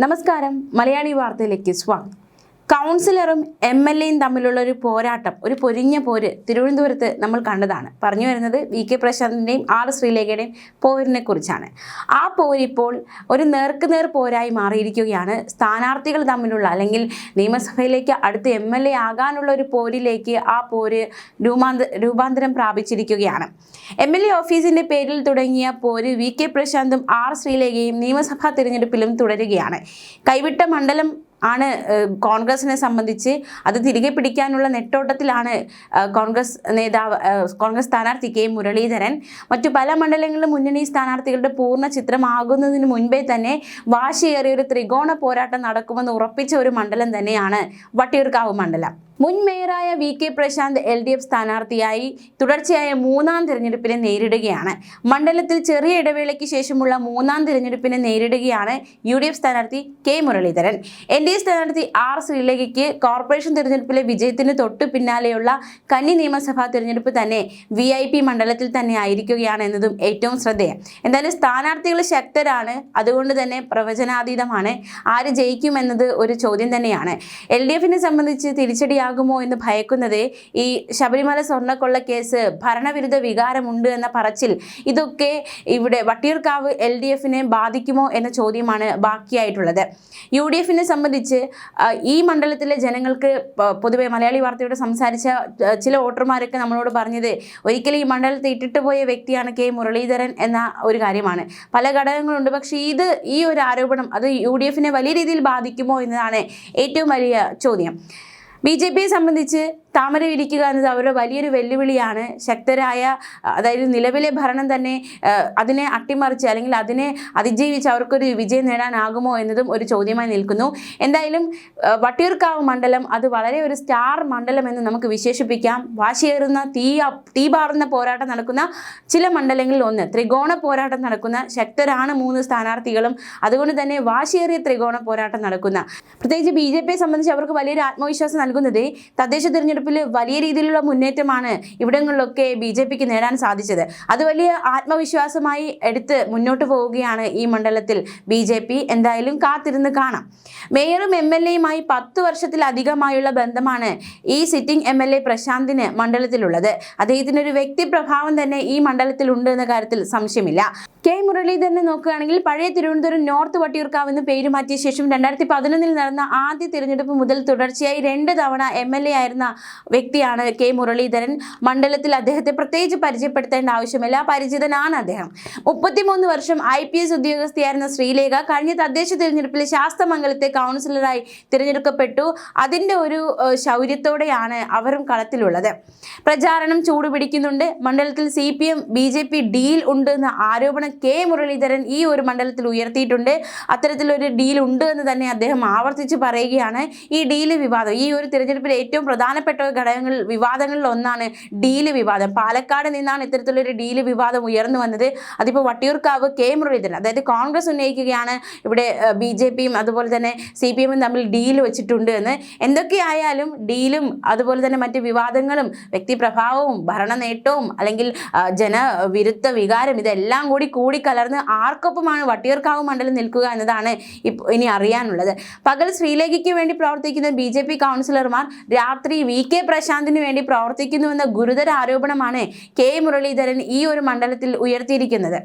നമസ്കാരം, മലയാളി വാർത്തയിലേക്ക് സ്വാഗതം. കൗൺസിലറും MLAയും തമ്മിലുള്ള ഒരു പോരാട്ടം, ഒരു പൊരിഞ്ഞ പോര് തിരുവനന്തപുരത്ത് നമ്മൾ കണ്ടതാണ്. പറഞ്ഞു വരുന്നത് VK പ്രശാന്തിൻ്റെയും R ശ്രീലേഖയുടെയും പോരിനെ കുറിച്ചാണ്. ആ പോരിപ്പോൾ ഒരു നേർക്കുനേർ പോരായി മാറിയിരിക്കുകയാണ്. സ്ഥാനാർത്ഥികൾ തമ്മിലുള്ള അല്ലെങ്കിൽ നിയമസഭയിലേക്ക് അടുത്ത് MLA ആകാനുള്ള ഒരു പോരിലേക്ക് ആ പോര് രൂപാന്തരം പ്രാപിച്ചിരിക്കുകയാണ്. MLA ഓഫീസിൻ്റെ പേരിൽ തുടങ്ങിയ പോര് VK പ്രശാന്തും R ശ്രീലേഖയും നിയമസഭാ തിരഞ്ഞെടുപ്പിലും തുടരുകയാണ്. കൈവിട്ട മണ്ഡലം ആണ് കോൺഗ്രസിനെ സംബന്ധിച്ച്. അത് തിരികെ പിടിക്കാനുള്ള നെട്ടോട്ടത്തിലാണ് കോൺഗ്രസ് സ്ഥാനാർത്ഥി K മുരളീധരൻ. മറ്റു പല മണ്ഡലങ്ങളിലും മുന്നണി സ്ഥാനാർത്ഥികളുടെ പൂർണ്ണ ചിത്രമാകുന്നതിന് മുൻപേ തന്നെ വാശിയേറിയ ഒരു ത്രികോണ പോരാട്ടം നടക്കുമെന്ന് ഉറപ്പിച്ച ഒരു മണ്ഡലം തന്നെയാണ് വട്ടിയൂർക്കാവ് മണ്ഡലം. മുൻ മേയറായ VK പ്രശാന്ത് LDF സ്ഥാനാർത്ഥിയായി തുടർച്ചയായ മൂന്നാം തിരഞ്ഞെടുപ്പിനെ നേരിടുകയാണ്. മണ്ഡലത്തിൽ ചെറിയ ഇടവേളയ്ക്ക് ശേഷമുള്ള മൂന്നാം തിരഞ്ഞെടുപ്പിനെ നേരിടുകയാണ് UDF സ്ഥാനാർത്ഥി K മുരളീധരൻ. NDA സ്ഥാനാർത്ഥി R ശ്രീലേഖയ്ക്ക് കോർപ്പറേഷൻ തിരഞ്ഞെടുപ്പിലെ വിജയത്തിന് തൊട്ടു പിന്നാലെയുള്ള കന്നി നിയമസഭാ തിരഞ്ഞെടുപ്പ് തന്നെ VIP മണ്ഡലത്തിൽ തന്നെ ആയിരിക്കുകയാണ് എന്നതും ഏറ്റവും ശ്രദ്ധേയം. എന്തായാലും സ്ഥാനാർത്ഥികൾ ശക്തരാണ്, അതുകൊണ്ട് തന്നെ പ്രവചനാതീതമാണ്. ആര് ജയിക്കുമെന്നത് ഒരു ചോദ്യം തന്നെയാണ്. LDFനെ സംബന്ധിച്ച് തിരിച്ചടിയാകുമോ എന്ന് ഭയക്കുന്നത് ഈ ശബരിമല സ്വർണ്ണക്കൊള്ള കേസ്, ഭരണവിരുദ്ധ വികാരമുണ്ട് എന്ന പറച്ചിൽ, ഇതൊക്കെ ഇവിടെ വട്ടിയൂർക്കാവ് LDFനെ ബാധിക്കുമോ എന്ന ചോദ്യമാണ് ബാക്കിയായിട്ടുള്ളത്. UDFനെ സംബന്ധിച്ച് ഈ മണ്ഡലത്തിലെ ജനങ്ങൾക്ക് പൊതുവെ മലയാളി വാർത്തയോട് സംസാരിച്ച ചില വോട്ടർമാരൊക്കെ നമ്മളോട് പറഞ്ഞത് ഒരിക്കലും ഈ മണ്ഡലത്തിൽ ഇട്ടിട്ട് പോയ വ്യക്തിയാണ് K മുരളീധരൻ എന്ന ഒരു കാര്യമാണ്. പല ഘടകങ്ങളുണ്ട്, പക്ഷേ ഈ ഒരു ആരോപണം അത് UDFനെ വലിയ രീതിയിൽ ബാധിക്കുമോ എന്നതാണ് ഏറ്റവും വലിയ ചോദ്യം. BJPയെ സംബന്ധിച്ച് താമര വിരിക്കുക എന്നത് അവരുടെ വലിയൊരു വെല്ലുവിളിയാണ്. ശക്തരായ, അതായത് നിലവിലെ ഭരണം തന്നെ അതിനെ അട്ടിമറിച്ച് അല്ലെങ്കിൽ അതിനെ അതിജീവിച്ച് അവർക്കൊരു വിജയം നേടാനാകുമോ എന്നതും ഒരു ചോദ്യമായി നിൽക്കുന്നു. എന്തായാലും വട്ടിയൂർക്കാവ് മണ്ഡലം അത് വളരെ ഒരു സ്റ്റാർ മണ്ഡലം എന്ന് നമുക്ക് വിശേഷിപ്പിക്കാം. വാശിയേറുന്ന തീപാറുന്ന പോരാട്ടം നടക്കുന്ന ചില മണ്ഡലങ്ങളിൽ ഒന്ന്, ത്രികോണ പോരാട്ടം നടക്കുന്ന, ശക്തരാണ് മൂന്ന് സ്ഥാനാർത്ഥികളും, അതുകൊണ്ട് തന്നെ വാശിയേറിയ ത്രികോണ പോരാട്ടം നടക്കുന്ന, പ്രത്യേകിച്ച് BJPയെ സംബന്ധിച്ച് അവർക്ക് വലിയൊരു ആത്മവിശ്വാസം നൽകുന്നത് തദ്ദേശ തിരഞ്ഞെടുപ്പിൽ വലിയ രീതിയിലുള്ള മുന്നേറ്റമാണ് ഇവിടങ്ങളിലൊക്കെ BJPക്ക് നേടാൻ സാധിച്ചത്. അത് വലിയ ആത്മവിശ്വാസമായി എടുത്ത് മുന്നോട്ട് പോവുകയാണ് ഈ മണ്ഡലത്തിൽ BJP. എന്തായാലും കാത്തിരുന്ന് കാണാം. മേയറും MLAയുമായി 10 വർഷത്തിലധികമായുള്ള ബന്ധമാണ് ഈ സിറ്റിംഗ് MLA പ്രശാന്തിന് മണ്ഡലത്തിലുള്ളത്. അദ്ദേഹത്തിന് ഒരു വ്യക്തിപ്രഭാവം തന്നെ ഈ മണ്ഡലത്തിലുണ്ട് എന്ന കാര്യത്തിൽ സംശയമില്ല. K മുരളീധരനെ നോക്കുകയാണെങ്കിൽ പഴയ തിരുവനന്തപുരം നോർത്ത് വട്ടിയൂർക്കാവ് എന്ന് പേര് മാറ്റിയ ശേഷം 2011 നടന്ന ആദ്യ തിരഞ്ഞെടുപ്പ് മുതൽ തുടർച്ചയായി 2 തവണ MLA ആയിരുന്ന വ്യക്തിയാണ് K മുരളീധരൻ. മണ്ഡലത്തിൽ അദ്ദേഹത്തെ പ്രത്യേകിച്ച് പരിചയപ്പെടുത്തേണ്ട ആവശ്യമില്ല, പരിചിതനാണ് അദ്ദേഹം. 33 വർഷം IPS ഉദ്യോഗസ്ഥയായിരുന്ന ശ്രീലേഖ കഴിഞ്ഞ തദ്ദേശ തിരഞ്ഞെടുപ്പിൽ ശാസ്തമംഗലത്തെ കൗൺസിലറായി തിരഞ്ഞെടുക്കപ്പെട്ടു. അതിൻ്റെ ഒരു ശൗര്യത്തോടെയാണ് അവരും കളത്തിലുള്ളത്. പ്രചാരണം ചൂടുപിടിക്കുന്നുണ്ട്. മണ്ഡലത്തിൽ CPM BJP ഡീൽ ഉണ്ട് എന്ന ആരോപണം K മുരളീധരൻ ഈ ഒരു മണ്ഡലത്തിൽ ഉയർത്തിയിട്ടുണ്ട്. അത്തരത്തിലൊരു ഡീൽ ഉണ്ട് എന്ന് തന്നെ അദ്ദേഹം ആവർത്തിച്ച് പറയുകയാണ്. ഈ ഡീല് വിവാദം, ഈ ഒരു തിരഞ്ഞെടുപ്പിൽ ഏറ്റവും പ്രധാനപ്പെട്ട വിവാദങ്ങളിൽ ഒന്നാണ് ഡീല് വിവാദം. പാലക്കാട് നിന്നാണ് ഇത്തരത്തിലൊരു ഡീല് വിവാദം ഉയർന്നു വന്നത്. അതിപ്പോൾ വട്ടിയൂർക്കാവ് K മുരളീധരൻ, അതായത് കോൺഗ്രസ് ഉന്നയിക്കുകയാണ് ഇവിടെ BJPയും അതുപോലെ തന്നെ CPMും തമ്മിൽ ഡീൽ വെച്ചിട്ടുണ്ട് എന്ന്. എന്തൊക്കെയായാലും ഡീലും അതുപോലെ തന്നെ മറ്റ് വിവാദങ്ങളും വ്യക്തിപ്രഭാവവും ഭരണ നേട്ടവും അല്ലെങ്കിൽ ജനവിരുദ്ധ വികാരം ഇതെല്ലാം കൂടി കലർന്ന് ആർക്കൊപ്പമാണ് വട്ടിയൂർക്കാവ് മണ്ഡലം നിൽക്കുക എന്നതാണ് ഇനി അറിയാനുള്ളത്. പകൽ ശ്രീലേഖയ്ക്ക് വേണ്ടി പ്രവർത്തിക്കുന്ന BJP കൗൺസിലർമാർ രാത്രി VK പ്രശാന്തിന് വേണ്ടി പ്രവർത്തിക്കുന്നുവെന്ന ഗുരുതര ആരോപണമാണ് K മുരളീധരൻ ഈ ഒരു മണ്ഡലത്തിൽ ഉയർത്തിയിരിക്കുന്നത്.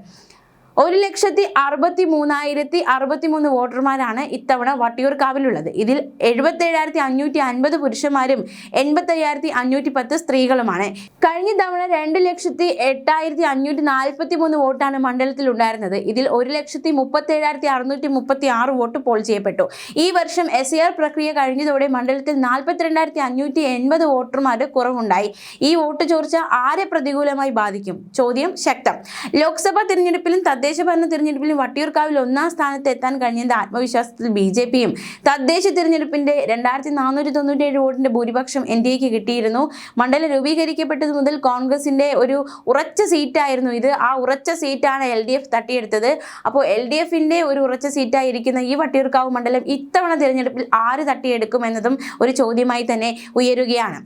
1,63,063 വോട്ടർമാരാണ് ഇത്തവണ വട്ടിയൂർക്കാവിലുള്ളത്. ഇതിൽ 77,550 പുരുഷന്മാരും 85,510 സ്ത്രീകളുമാണ്. കഴിഞ്ഞ തവണ 2,08,543 വോട്ടാണ് മണ്ഡലത്തിൽ ഉണ്ടായിരുന്നത്. ഇതിൽ 1,37,636 വോട്ട് പോൾ ചെയ്യപ്പെട്ടു. ഈ വർഷം SIR പ്രക്രിയ കഴിഞ്ഞതോടെ മണ്ഡലത്തിൽ 42,580 വോട്ടർമാരുടെ കുറവുണ്ടായി. ഈ വോട്ട് ചോർച്ച ആരെ പ്രതികൂലമായി ബാധിക്കും? ചോദ്യം ശക്തം. ലോക്സഭാ തിരഞ്ഞെടുപ്പിലും തദ്ദേശഭരണ തിരഞ്ഞെടുപ്പിലും വട്ടിയൂർക്കാവിൽ 1ാം സ്ഥാനത്ത് എത്താൻ കഴിഞ്ഞതിന്റെ ആത്മവിശ്വാസത്തിൽ BJPയും തദ്ദേശ തിരഞ്ഞെടുപ്പിന്റെ 2,497 വോട്ടിന്റെ ഭൂരിപക്ഷം NDAക്ക് കിട്ടിയിരുന്നു. മണ്ഡലം രൂപീകരിക്കപ്പെട്ടത് മുതൽ കോൺഗ്രസിന്റെ ഒരു ഉറച്ച സീറ്റായിരുന്നു ഇത്. ആ ഉറച്ച സീറ്റാണ് LDF തട്ടിയെടുത്തത്. അപ്പോൾ LDFന്റെ ഒരു ഉറച്ച സീറ്റായിരിക്കുന്ന ഈ വട്ടിയൂർക്കാവ് മണ്ഡലം ഇത്തവണ തിരഞ്ഞെടുപ്പിൽ ആര് തട്ടിയെടുക്കും എന്നതും ഒരു ചോദ്യമായി തന്നെ ഉയരുകയാണ്.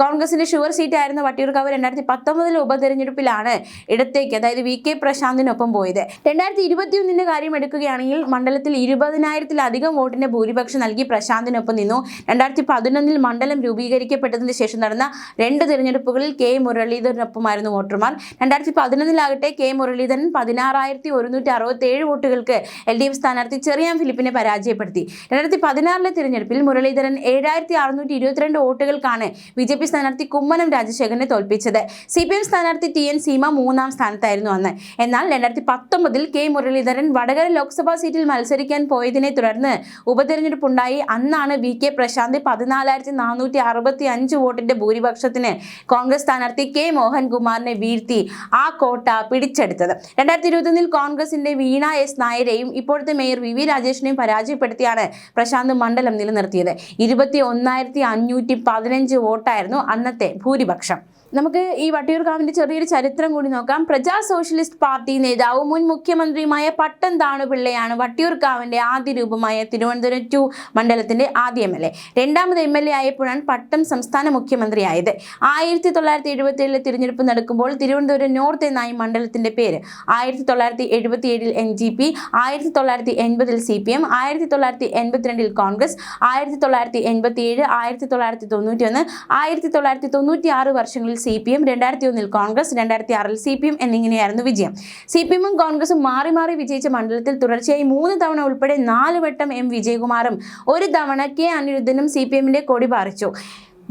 കോൺഗ്രസിന്റെ ഷുവർ സീറ്റായിരുന്ന വട്ടിയൂർക്കാവ് 2019 ഉപതെരഞ്ഞെടുപ്പിലാണ് ഇടത്തേക്ക്, അതായത് VK പ്രശാന്തിനൊപ്പം പോയത്. പോയത്. 2021 കാര്യം എടുക്കുകയാണെങ്കിൽ മണ്ഡലത്തിൽ 20,000-ലധികം വോട്ടിന്റെ ഭൂരിപക്ഷം നൽകി പ്രശാന്തിനൊപ്പം നിന്നു. 2011 മണ്ഡലം രൂപീകരിക്കപ്പെട്ടതിന് ശേഷം നടന്ന 2 തിരഞ്ഞെടുപ്പുകളിൽ കെ മുരളീധരനൊപ്പമായിരുന്നു വോട്ടർമാർ. 2011 കെ മുരളീധരൻ 16,167 വോട്ടുകൾക്ക് LDF സ്ഥാനാർത്ഥി ചെറിയാൻ ഫിലിപ്പിനെ പരാജയപ്പെടുത്തി. 2016 തിരഞ്ഞെടുപ്പിൽ മുരളീധരൻ 7,622 വോട്ടുകൾക്കാണ് BJP സ്ഥാനാർത്ഥി കുമ്മനം രാജശേഖരനെ തോൽപ്പിച്ചത്. CPM സ്ഥാനാർത്ഥി TN സീമ 3ാം സ്ഥാനത്തായിരുന്നു അന്ന്. എന്നാൽ 2019 കെ മുരളീധരൻ വടകര ലോക്സഭാ സീറ്റിൽ മത്സരിക്കാൻ പോയതിനെ തുടർന്ന് ഉപതെരഞ്ഞെടുപ്പുണ്ടായി. അന്നാണ് VK പ്രശാന്ത് 14,465 വോട്ടിന്റെ ഭൂരിപക്ഷത്തിന് കോൺഗ്രസ് സ്ഥാനാർത്ഥി കെ മോഹൻകുമാറിനെ വീഴ്ത്തി ആ കോട്ട പിടിച്ചെടുത്തത്. 2021 കോൺഗ്രസിന്റെ വീണ S നായരെയും ഇപ്പോഴത്തെ മേയർ VV രാജേഷിനെയും പരാജയപ്പെടുത്തിയാണ് പ്രശാന്ത് മണ്ഡലം നിലനിർത്തിയത്. 21,515 വോട്ടായിരുന്നു അന്നത്തെ ഭൂരിപക്ഷം. നമുക്ക് ഈ വട്ടിയൂർക്കാവിന്റെ ചെറിയൊരു ചരിത്രം കൂടി നോക്കാം. പ്രജാ സോഷ്യലിസ്റ്റ് പാർട്ടി നേതാവും മുൻ മുഖ്യമന്ത്രിയുമായ പട്ടം താണുപിള്ളയാണ് വട്ടിയൂർക്കാവിന്റെ ആദ്യ രൂപമായ തിരുവനന്തപുരം 2 മണ്ഡലത്തിന്റെ ആദ്യ MLA. രണ്ടാമത് MLA ആയപ്പോഴാണ് പട്ടം സംസ്ഥാന മുഖ്യമന്ത്രിയായത്. 1977 തിരഞ്ഞെടുപ്പ് നടക്കുമ്പോൾ തിരുവനന്തപുരം നോർത്ത് എന്നായി മണ്ഡലത്തിന്റെ പേര്. 1977 NGP, 1980 CPM, 1982 കോൺഗ്രസ്, 1987, 1991, 1996 വർഷങ്ങളിൽ CPM, 2001 കോൺഗ്രസ്, 2006 CPM എന്നിങ്ങനെയായിരുന്നു വിജയം. CPM-ഉം കോൺഗ്രസും മാറി മാറി വിജയിച്ച മണ്ഡലത്തിൽ തുടർച്ചയായി 3 തവണ ഉൾപ്പെടെ 4 വട്ടം M വിജയകുമാറും 1 തവണ K അനിരുദ്ധനും CPM-ന്റെ കൊടി പാറിച്ചു.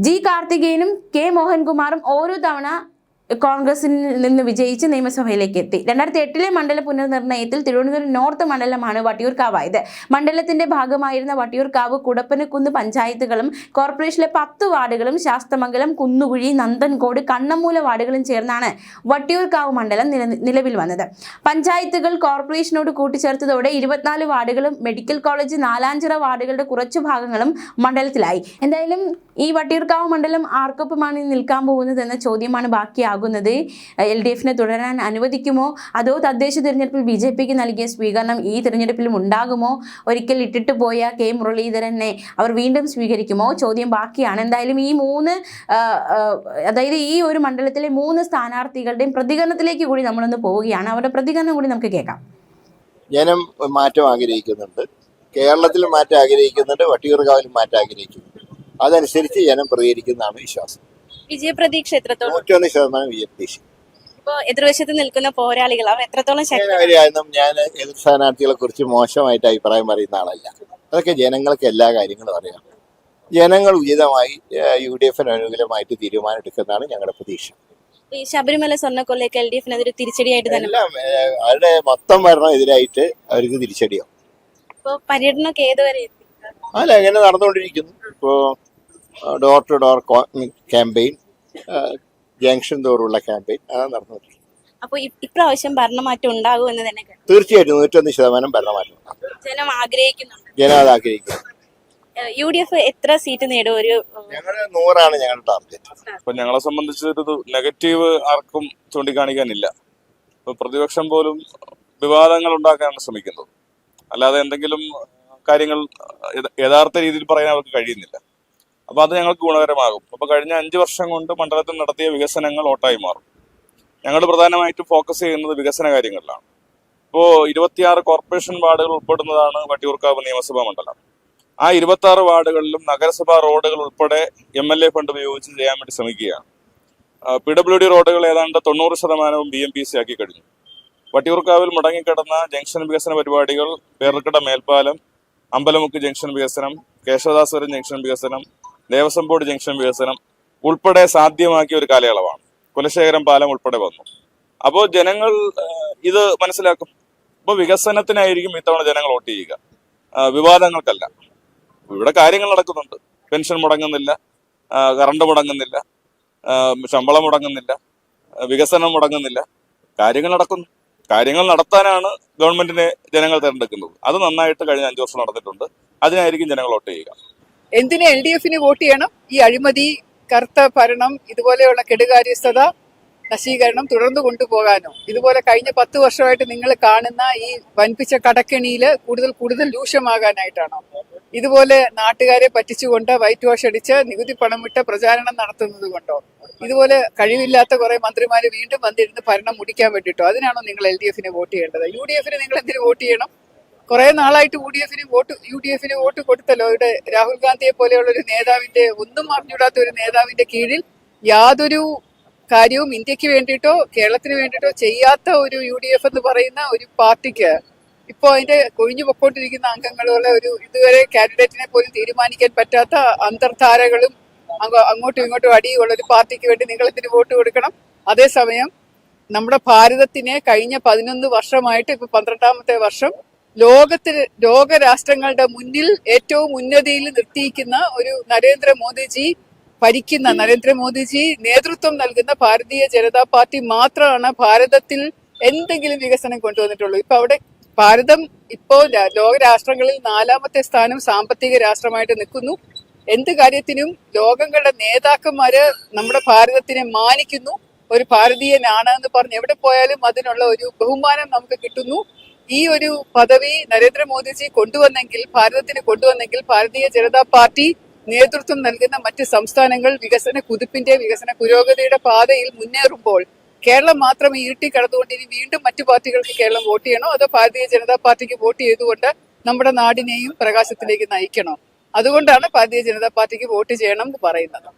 G കാർത്തികേയനും K മോഹൻകുമാറും ഓരോ തവണ കോൺഗ്രസിൽ നിന്ന് വിജയിച്ച് നിയമസഭയിലേക്ക് എത്തി. 2008 മണ്ഡല പുനർനിർണയത്തിൽ തിരുവനന്തപുരം നോർത്ത് മണ്ഡലമാണ് വട്ടിയൂർക്കാവായത്. മണ്ഡലത്തിന്റെ ഭാഗമായിരുന്ന വട്ടിയൂർക്കാവ്, കുടപ്പനക്കുന്ന് പഞ്ചായത്തുകളും കോർപ്പറേഷനിലെ 10 വാർഡുകളും ശാസ്തമംഗലം, കുന്നുകുഴി, നന്ദൻകോട്, കണ്ണമ്മൂല വാർഡുകളും ചേർന്നാണ് വട്ടിയൂർക്കാവ് മണ്ഡലം നിലവിൽ വന്നത്. പഞ്ചായത്തുകൾ കോർപ്പറേഷനോട് കൂട്ടിച്ചേർത്തതോടെ 24 വാർഡുകളും മെഡിക്കൽ കോളേജ്, നാലാഞ്ചിറ വാർഡുകളുടെ കുറച്ചു ഭാഗങ്ങളും മണ്ഡലത്തിലായി. എന്തായാലും ഈ വട്ടിയൂർക്കാവ് മണ്ഡലം ആർക്കൊപ്പമാണ് നിൽക്കാൻ പോകുന്നത് എന്ന ചോദ്യമാണ് ബാക്കിയാകുന്നത്. LDF-നെ തുടരാൻ അനുവദിക്കുമോ, അതോ തദ്ദേശ തിരഞ്ഞെടുപ്പിൽ BJP-ക്ക് നൽകിയ സ്വീകരണം ഈ തിരഞ്ഞെടുപ്പിലും ഉണ്ടാകുമോ? ഒരിക്കൽ ഇട്ടിട്ട് പോയ കെ മുരളീധരനെ അവർ വീണ്ടും സ്വീകരിക്കുമോ? ചോദ്യം ബാക്കിയാണ്. എന്തായാലും അതായത് ഈ ഒരു മണ്ഡലത്തിലെ 3 സ്ഥാനാർത്ഥികളുടെയും പ്രതികരണത്തിലേക്ക് കൂടി നമ്മളൊന്ന് പോവുകയാണ്. അവരുടെ പ്രതികരണം കൂടി നമുക്ക് കേൾക്കാം. ജനം മാറ്റം ആഗ്രഹിക്കുന്നുണ്ട്, കേരളത്തിൽ മാറ്റം ആഗ്രഹിക്കുന്നുണ്ട്, വട്ടിയൂർക്കാവിലും മാറ്റം ആഗ്രഹിക്കുന്നുണ്ട്. അതനുസരിച്ച് ജനം പ്രതികരിക്കുന്നതാണ് വിശ്വാസം. വിജയപ്രതീക്ഷ എത്രത്തോളം? 101% വിജയപ്രതീക്ഷ. ഇപ്പോൾ എതിർവശത്ത് നിൽക്കുന്ന പോരാളികൾ അവർ എത്രത്തോളം ഞാൻ എതിർ സ്ഥാനാർത്ഥികളെ കുറിച്ച് മോശമായിട്ട് അഭിപ്രായം പറയുന്ന ആളല്ല. അതൊക്കെ ജനങ്ങൾക്ക് എല്ലാ കാര്യങ്ങളും അറിയാം. ജനങ്ങൾ ഉചിതമായി UDF-ന് അനുകൂലമായിട്ട് തീരുമാനം എടുക്കുന്നതാണ് ഞങ്ങളുടെ പ്രതീക്ഷ. ഈ ശബരിമല സ്വർണ്ണക്കൊള്ളയ്ക്ക് LDF-ന് അതൊരു തിരിച്ചടിയായിട്ട് തന്നെ അവരുടെ മൊത്തം ഭരണം എതിരായിട്ട് അവർക്ക് തിരിച്ചടിയാവും. പര്യടനമൊക്കെ ഏതുവരെ അല്ല, എങ്ങനെ നടന്നുകൊണ്ടിരിക്കുന്നു. ഇപ്പോ door to door campaign, junction തോറുള്ള ക്യാമ്പയിൻ അതാണ് നടന്നുകൊണ്ടിരിക്കുന്നത്. അപ്പോൾ ഇപ്രാവശ്യം ഭരണമാറ്റം ഉണ്ടാകും എന്ന് തന്നെ തീർച്ചയായിട്ടും 101% ഭരണമാറ്റം ജനം ആഗ്രഹിക്കുന്നുണ്ട്. ജനം അത് ആഗ്രഹിക്കുന്നു. UDF എത്ര സീറ്റ് നേടും? ഞങ്ങളുടെ 100 ഞങ്ങളുടെ ടാർഗറ്റ്. അപ്പൊ ഞങ്ങളെ സംബന്ധിച്ച് ഒരു നെഗറ്റീവ് ആർക്കും ചൂണ്ടിക്കാണിക്കാനില്ല. ഇപ്പൊ പ്രതിപക്ഷം പോലും വിവാദങ്ങൾ ഉണ്ടാക്കാനാണ് ശ്രമിക്കുന്നത്, അല്ലാതെ എന്തെങ്കിലും കാര്യങ്ങൾ യഥാർത്ഥ രീതിയിൽ പറയാൻ അവർക്ക് കഴിയുന്നില്ല. അപ്പൊ അത് ഞങ്ങൾക്ക് ഗുണകരമാകും. അപ്പൊ കഴിഞ്ഞ 5 വർഷം കൊണ്ട് മണ്ഡലത്തിൽ നടത്തിയ വികസനങ്ങൾ ഓട്ടായി മാറും. ഞങ്ങൾ പ്രധാനമായിട്ടും ഫോക്കസ് ചെയ്യുന്നത് വികസന കാര്യങ്ങളിലാണ്. ഇപ്പോൾ 26 കോർപ്പറേഷൻ വാർഡുകൾ ഉൾപ്പെടുന്നതാണ് വട്ടിയൂർക്കാവ് നിയമസഭാ മണ്ഡലം. ആ 26 വാർഡുകളിലും നഗരസഭാ റോഡുകൾ ഉൾപ്പെടെ MLA ഫണ്ട് ഉപയോഗിച്ച് ചെയ്യാൻ വേണ്ടി ശ്രമിക്കുകയാണ്. PWD റോഡുകൾ ഏതാണ്ട് 90% BMPC ആക്കി കഴിഞ്ഞു. വട്ടിയൂർക്കാവിൽ മുടങ്ങിക്കിടന്ന ജംഗ്ഷൻ വികസന പരിപാടികൾ പേർക്കട മേൽപ്പാലം, അമ്പലമുക്ക് ജംഗ്ഷൻ വികസനം, കേശവദാസപുരം ജംഗ്ഷൻ വികസനം, ദേവസ്വം ബോർഡ് ജംഗ്ഷൻ വികസനം ഉൾപ്പെടെ സാധ്യമാക്കിയ ഒരു കാലയളവാണ്. കുലശേഖരം പാലം ഉൾപ്പെടെ വന്നു. അപ്പോൾ ജനങ്ങൾ ഇത് മനസ്സിലാക്കും. അപ്പോൾ വികസനത്തിനായിരിക്കും ഇത്തവണ ജനങ്ങൾ വോട്ട് ചെയ്യുക, വിവാദങ്ങൾക്കല്ല. ഇവിടെ കാര്യങ്ങൾ നടക്കുന്നുണ്ട്. പെൻഷൻ മുടങ്ങുന്നില്ല, കറണ്ട് മുടങ്ങുന്നില്ല, ശമ്പളം മുടങ്ങുന്നില്ല, വികസനം മുടങ്ങുന്നില്ല. കാര്യങ്ങൾ നടക്കുന്നു. കാര്യങ്ങൾ നടത്താനാണ് ഗവൺമെന്റിനെ ജനങ്ങൾ തിരഞ്ഞെടുക്കുന്നത്. അത് നന്നായിട്ട് കഴിഞ്ഞ 5 വർഷം നടന്നിട്ടുണ്ട്. അതിനായിരിക്കും ജനങ്ങൾ വോട്ട് ചെയ്യുക. എന്തിന് LDF-ന് വോട്ട് ചെയ്യണം? ഈ അഴിമതി, കറുത്ത ഭരണം, ഇതുപോലെയുള്ള കെടുകാര്യസ്ഥത, നശീകരണം തുടർന്നു കൊണ്ടുപോകാനോ? ഇതുപോലെ കഴിഞ്ഞ 10 വർഷമായിട്ട് നിങ്ങൾ കാണുന്ന ഈ വൻപിച്ച കടക്കെണിയില് കൂടുതൽ രൂക്ഷമാകാനായിട്ടാണോ? ഇതുപോലെ നാട്ടുകാരെ പറ്റിച്ചുകൊണ്ട് വൈറ്റ് വാഷ് അടിച്ച് നികുതി പണമിട്ട് പ്രചാരണം നടത്തുന്നത് കൊണ്ടോ? ഇതുപോലെ കഴിവില്ലാത്ത കുറെ മന്ത്രിമാര് വീണ്ടും വന്നിരുന്ന് ഭരണം മുടിക്കാൻ വേണ്ടിയിട്ടോ? അതിനാണോ നിങ്ങൾ LDF-ന് വോട്ട് ചെയ്യേണ്ടത്? UDF-ന് നിങ്ങൾ എന്തിനു വോട്ട് ചെയ്യണം? കുറെ നാളായിട്ട് UDF-ന് വോട്ട് കൊടുത്തല്ലോ. ഇവിടെ രാഹുൽ ഗാന്ധിയെ പോലെയുള്ള ഒരു നേതാവിന്റെ, ഒന്നും അറിഞ്ഞൂടാത്ത ഒരു നേതാവിന്റെ കീഴിൽ യാതൊരു കാര്യവും ഇന്ത്യക്ക് വേണ്ടിയിട്ടോ കേരളത്തിന് വേണ്ടിയിട്ടോ ചെയ്യാത്ത ഒരു UDF എന്ന് പറയുന്ന ഒരു പാർട്ടിക്ക് ഇപ്പോ അതിന്റെ കൊഴിഞ്ഞു പൊക്കോണ്ടിരിക്കുന്ന അംഗങ്ങളുള്ള ഒരു ഇതുവരെ കാൻഡിഡേറ്റിനെ പോലും തീരുമാനിക്കാൻ പറ്റാത്ത അന്തർധാരകളും അങ്ങോട്ടും ഇങ്ങോട്ടും അടിയുള്ള ഒരു പാർട്ടിക്ക് വേണ്ടി നിങ്ങൾ എന്തിനു വോട്ട് കൊടുക്കണം? അതേസമയം നമ്മുടെ ഭാരതത്തിനെ കഴിഞ്ഞ 11 വർഷമായിട്ട് ഇപ്പൊ 12ാമത്തെ വർഷം ലോകരാഷ്ട്രങ്ങളുടെ മുന്നിൽ ഏറ്റവും ഉന്നതിയിൽ നിർത്തിയിരിക്കുന്ന ഒരു നരേന്ദ്രമോദിജി നേതൃത്വം നൽകുന്ന ഭാരതീയ ജനതാ പാർട്ടി മാത്രമാണ് ഭാരതത്തിൽ എന്തെങ്കിലും വികസനം കൊണ്ടുവന്നിട്ടുള്ളൂ. ഇപ്പൊ അവിടെ ഭാരതം ഇപ്പോ ലോകരാഷ്ട്രങ്ങളിൽ 4ാമത്തെ സ്ഥാനം സാമ്പത്തിക രാഷ്ട്രമായിട്ട് നിൽക്കുന്നു. എന്ത് കാര്യത്തിനും ലോകങ്ങളുടെ നേതാക്കന്മാര് നമ്മുടെ ഭാരതത്തിനെ മാനിക്കുന്നു. ഒരു ഭാരതീയനാണ് എന്ന് പറഞ്ഞ് എവിടെ പോയാലും അതിനുള്ള ഒരു ബഹുമാനം നമുക്ക് കിട്ടുന്നു. ഈ ഒരു പദവി നരേന്ദ്രമോദിജി ഭാരതത്തിന് കൊണ്ടുവന്നെങ്കിൽ ഭാരതീയ ജനതാ പാർട്ടി നേതൃത്വം നൽകുന്ന മറ്റ് സംസ്ഥാനങ്ങൾ വികസന പുരോഗതിയുടെ പാതയിൽ മുന്നേറുമ്പോൾ കേരളം മാത്രം ഈട്ടി കടന്നുകൊണ്ട് ഇനി വീണ്ടും മറ്റു പാർട്ടികൾക്ക് കേരളം വോട്ട് ചെയ്യണോ? അതോ ഭാരതീയ ജനതാ പാർട്ടിക്ക് വോട്ട് ചെയ്തുകൊണ്ട് നമ്മുടെ നാടിനെയും പ്രകാശത്തിലേക്ക് നയിക്കണോ? അതുകൊണ്ടാണ് ഭാരതീയ ജനതാ പാർട്ടിക്ക് വോട്ട് ചെയ്യണം എന്ന് പറയുന്നത്.